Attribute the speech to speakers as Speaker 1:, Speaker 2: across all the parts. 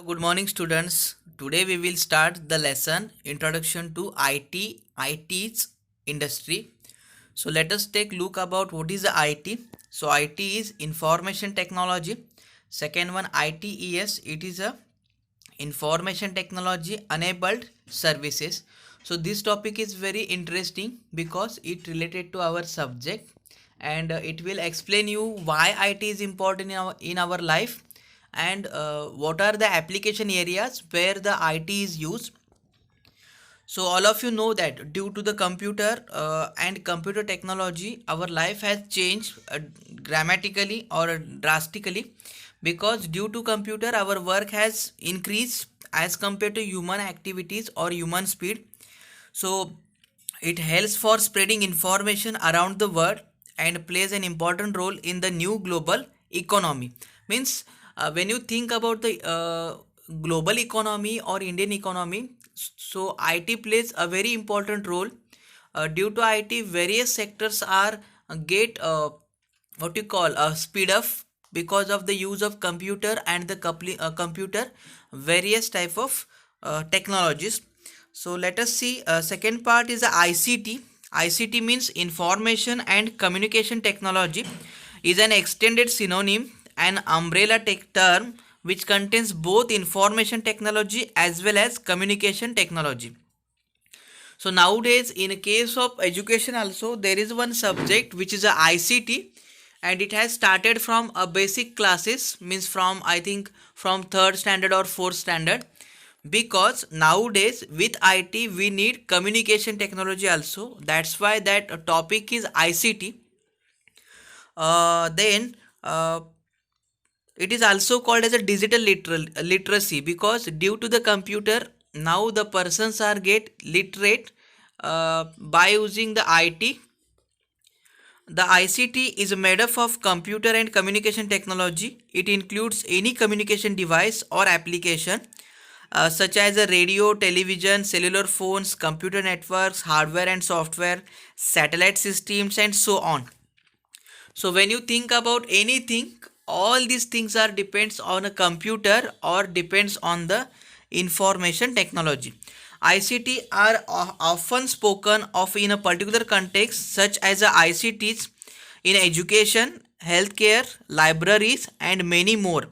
Speaker 1: Good morning, students. Today we will start the lesson Introduction to IT's industry. So let us take a look about what is the IT. So IT is information technology. Second one ITES, it is a information technology enabled services. So this topic is very interesting because it related to our subject, and it will explain you why IT is important in our life, and what are the application areas where the IT is used. So all of you know that due to the computer and computer technology, our life has changed grammatically or drastically, because due to computer our work has increased as compared to human activities or human speed. So it helps for spreading information around the world and plays an important role in the new global economy. Means when you think about the global economy or Indian economy, so IT plays a very important role. Due to IT, various sectors are get what you call a speed up because of the use of computer and the computer various type of technologies. So let us see, second part is the ICT. ICT means information and communication technology, is an extended synonym, an umbrella term which contains both information technology as well as communication technology. So nowadays, in case of education also, there is one subject which is a ICT, and it has started from a basic classes, means from, I think, from third standard or fourth standard, because nowadays with IT we need communication technology also. That's why that topic is ICT. Then it is also called as a digital literacy, because due to the computer now the persons are get literate by using the IT. The ICT is made up of computer and communication technology. It includes any communication device or application such as a radio, television, cellular phones, computer networks, hardware and software, satellite systems, and so on. So when you think about anything, all these things are depends on a computer or depends on the information technology. ICT are often spoken of in a particular context, such as the ICTs in education, healthcare, libraries, and many more.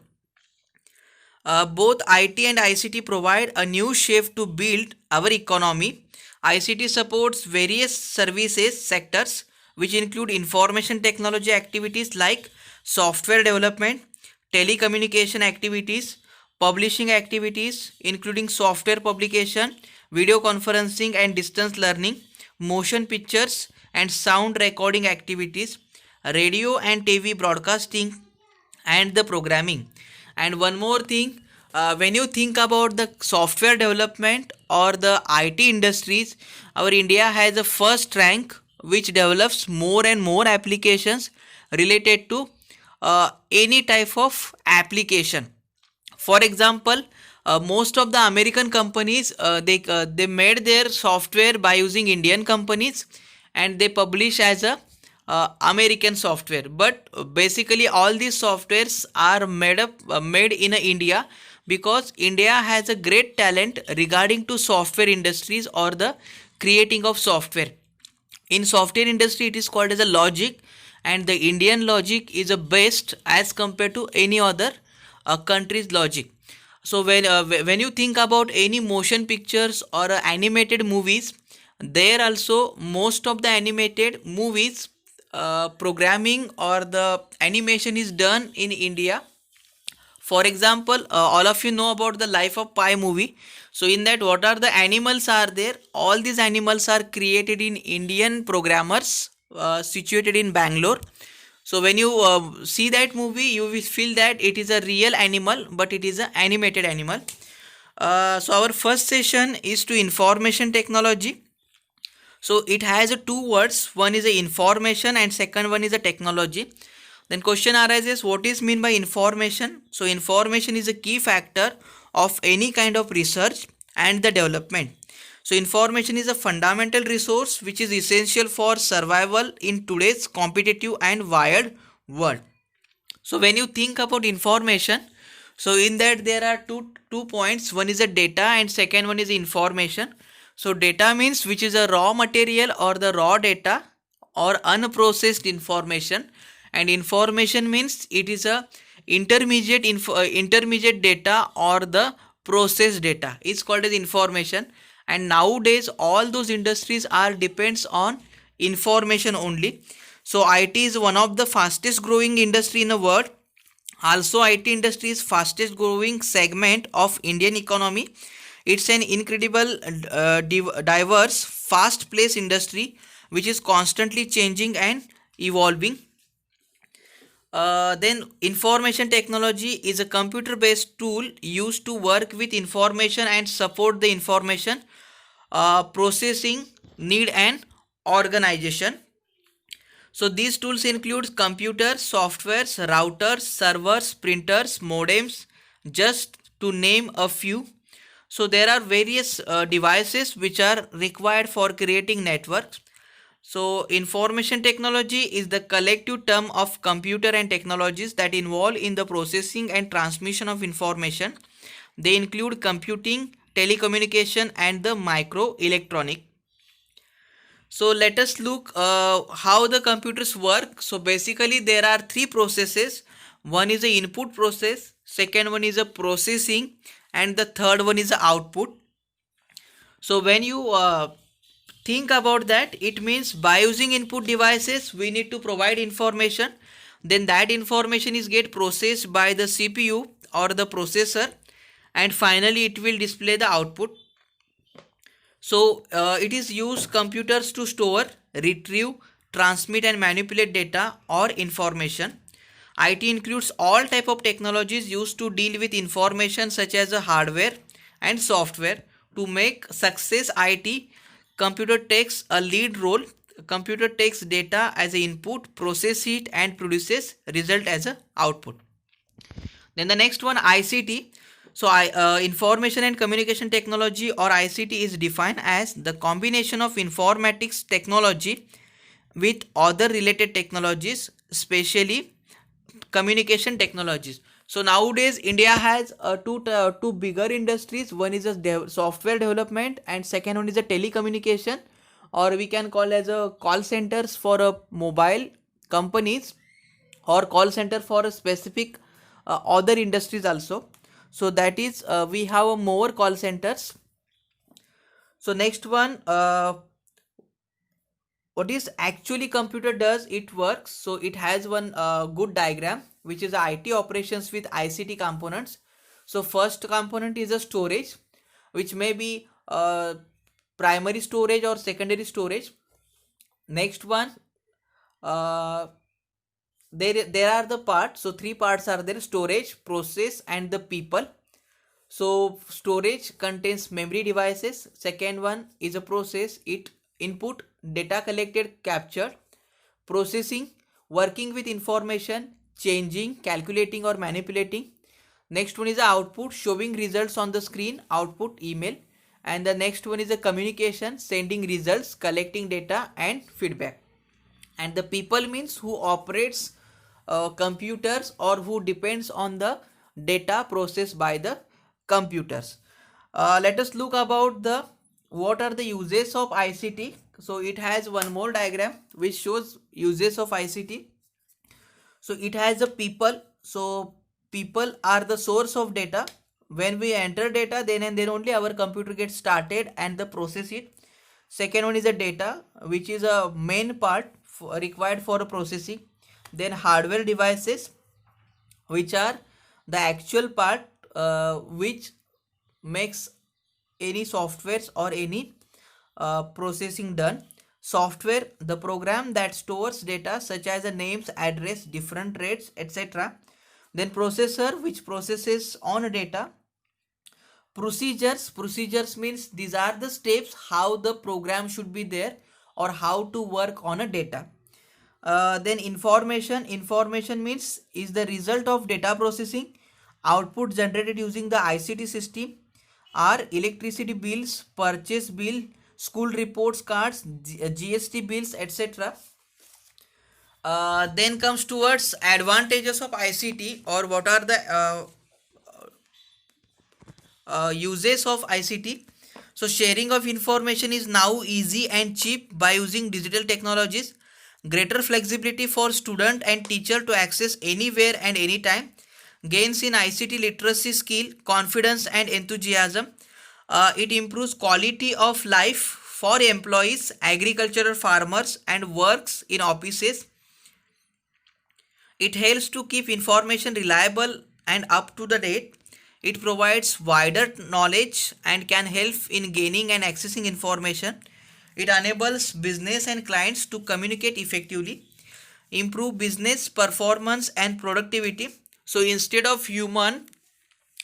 Speaker 1: Both IT and ICT provide a new shape to build our economy. ICT supports various services sectors, which include information technology activities like software development, telecommunication activities, publishing activities, including software publication, video conferencing and distance learning, motion pictures and sound recording activities, radio and TV broadcasting, and the programming. And one more thing, when you think about the software development or the IT industries, our India has a first rank which develops more and more applications related to any type of application. For example, most of the American companies, they made their software by using Indian companies, and they publish as a American software. But basically all these softwares are made in India, because India has a great talent regarding to software industries or the creating of software. In software industry it is called as a logic, and the Indian logic is the best as compared to any other country's logic. So when you think about any motion pictures or animated movies, there also most of the animated movies programming or the animation is done in India. For example, all of you know about the Life of Pi movie. So in that, what are the animals are there? All these animals are created in Indian programmers situated in Bangalore. So when you see that movie, you will feel that it is a real animal, but it is an animated animal. So our first session is to information technology. So it has two words. One is a information and second one is a technology. Then question arises, what is mean by information? So information is a key factor of any kind of research and the development. So information is a fundamental resource which is essential for survival in today's competitive and wired world. So when you think about information, So in that there are two points. One is a data and second one is information. So data means which is a raw material or the raw data or unprocessed information, and information means it is a intermediate data or the processed data. It's called as information. And nowadays all those industries are depends on information only. So IT is one of the fastest growing industry in the world. Also, IT industry is fastest growing segment of Indian economy. It's an incredible, diverse, fast paced industry which is constantly changing and evolving. Then information technology is a computer based tool used to work with information and support the information processing need and organization. So these tools include computers, softwares, routers, servers, printers, modems, just to name a few. So there are various devices which are required for creating networks. So information technology is the collective term of computer and technologies that involve in the processing and transmission of information. They include computing, telecommunication, and the microelectronic. So let us look how the computers work. So basically there are three processes. One is the input process, second one is a processing, and the third one is the output. So when you think about that, it means by using input devices we need to provide information, then that information is get processed by the CPU or the processor, and finally it will display the output. So it is used computers to store, retrieve, transmit and manipulate data or information. IT includes all type of technologies used to deal with information such as hardware and software. To make success IT, computer takes a lead role. Computer takes data as an input, process it and produces result as an output. Then the next one, ICT. So information and communication technology or ICT is defined as the combination of informatics technology with other related technologies, especially communication technologies. So nowadays India has two bigger industries. One is a software development and second one is a telecommunication, or we can call as a call centers for a mobile companies, or call center for a specific other industries also. So that is we have more call centers. So next one, what is actually computer does it works. So it has one good diagram which is IT operations with ICT components. So first component is a storage, which may be primary storage or secondary storage. Next one, uh, there are the parts. So three parts are there: storage, process and the people. So storage contains memory devices. Second one is a process, it input, data collected, captured. Processing, working with information, changing, calculating or manipulating. Next one is the output, showing results on the screen, output, email. And the next one is the communication, sending results, collecting data and feedback. And the people means who operates computers or who depends on the data processed by the computers. Let us look about the what are the uses of ICT. So it has one more diagram which shows uses of ICT. So it has a people. So people are the source of data. When we enter data, then and then only our computer gets started and the process it. Second one is the data, which is a main part required for processing. Then hardware devices, which are the actual part which makes any softwares or any processing done. Software, the program that stores data such as the names, address, different rates, etc. Then processor, which processes on data. Procedures means these are the steps how the program should be there or how to work on a data. Then information means is the result of data processing. Output generated using the ICT system are electricity bills, purchase bill, school reports cards, GST bills, etc. Then comes towards advantages of ICT, or what are the Uses of ICT. So sharing of information is now easy and cheap by using digital technologies. Greater flexibility for student and teacher to access anywhere and anytime. Gains in ICT literacy skill, confidence and enthusiasm. It improves quality of life for employees, agricultural farmers and works in offices. It helps to keep information reliable and up to the date. It provides wider knowledge and can help in gaining and accessing information. It enables business and clients to communicate effectively, improve business performance and productivity. So instead of human,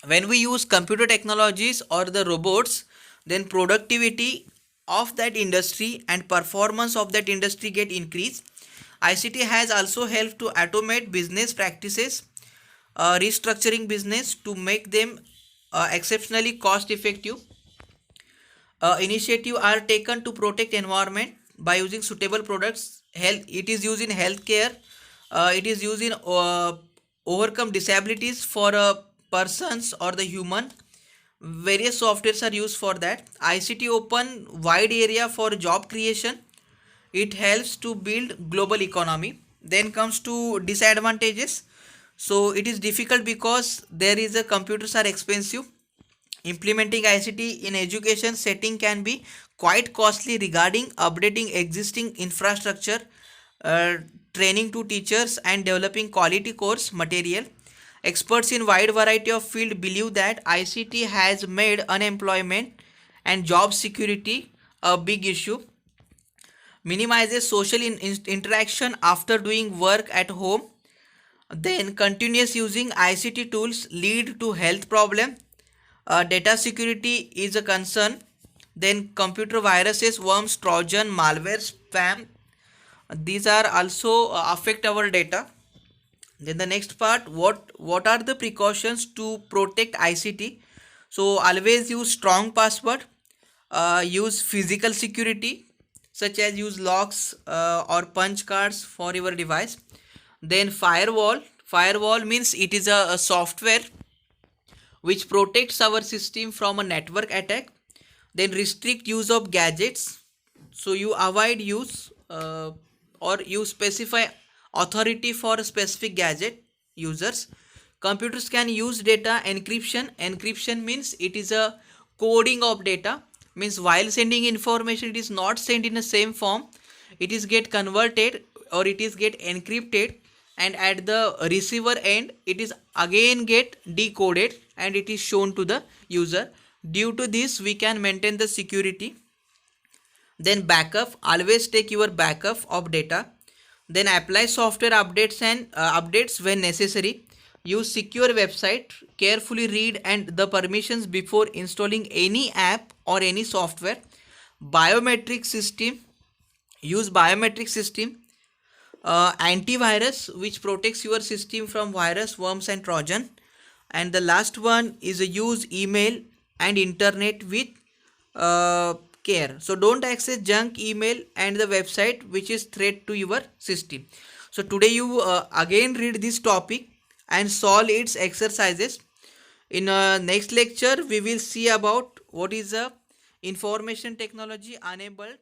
Speaker 1: when we use computer technologies or the robots, then productivity of that industry and performance of that industry get increased. ICT has also helped to automate business practices, restructuring business to make them exceptionally cost effective. Initiatives are taken to protect environment by using suitable products. Health, it is used in healthcare. It is used in overcome disabilities for persons or the human. Various softwares are used for that. ICT open wide area for job creation. It helps to build global economy. Then comes to disadvantages. So it is difficult because there is a computers are expensive. Implementing ICT in education setting can be quite costly regarding updating existing infrastructure, uh, training to teachers and developing quality course material. Experts in wide variety of field believe that ICT has made unemployment and job security a big issue. Minimizes social interaction after doing work at home. Then continuous using ICT tools lead to health problem. Data security is a concern. Then computer viruses, worms, trojan, malware, spam, these are also affect our data. Then the next part, what are the precautions to protect ICT? So always use strong password, use physical security such as use locks or punch cards for your device. Then firewall means it is a software which protects our system from a network attack. Then restrict use of gadgets, so you avoid use or you specify authority for a specific gadget users. Computers can use data encryption means it is a coding of data, means while sending information it is not sent in the same form, it is get converted or it is get encrypted, and at the receiver end it is again get decoded and it is shown to the user. Due to this we can maintain the security. Then backup, always take your backup of data. Then apply software updates and updates when necessary. Use secure website, carefully read and the permissions before installing any app or any software. Biometric system, use biometric system. Antivirus which protects your system from virus, worms and trojan. And the last one is a use email and internet with care. So don't access junk email and the website which is threat to your system. So today you again read this topic and solve its exercises. In next lecture we will see about what is a information technology enabled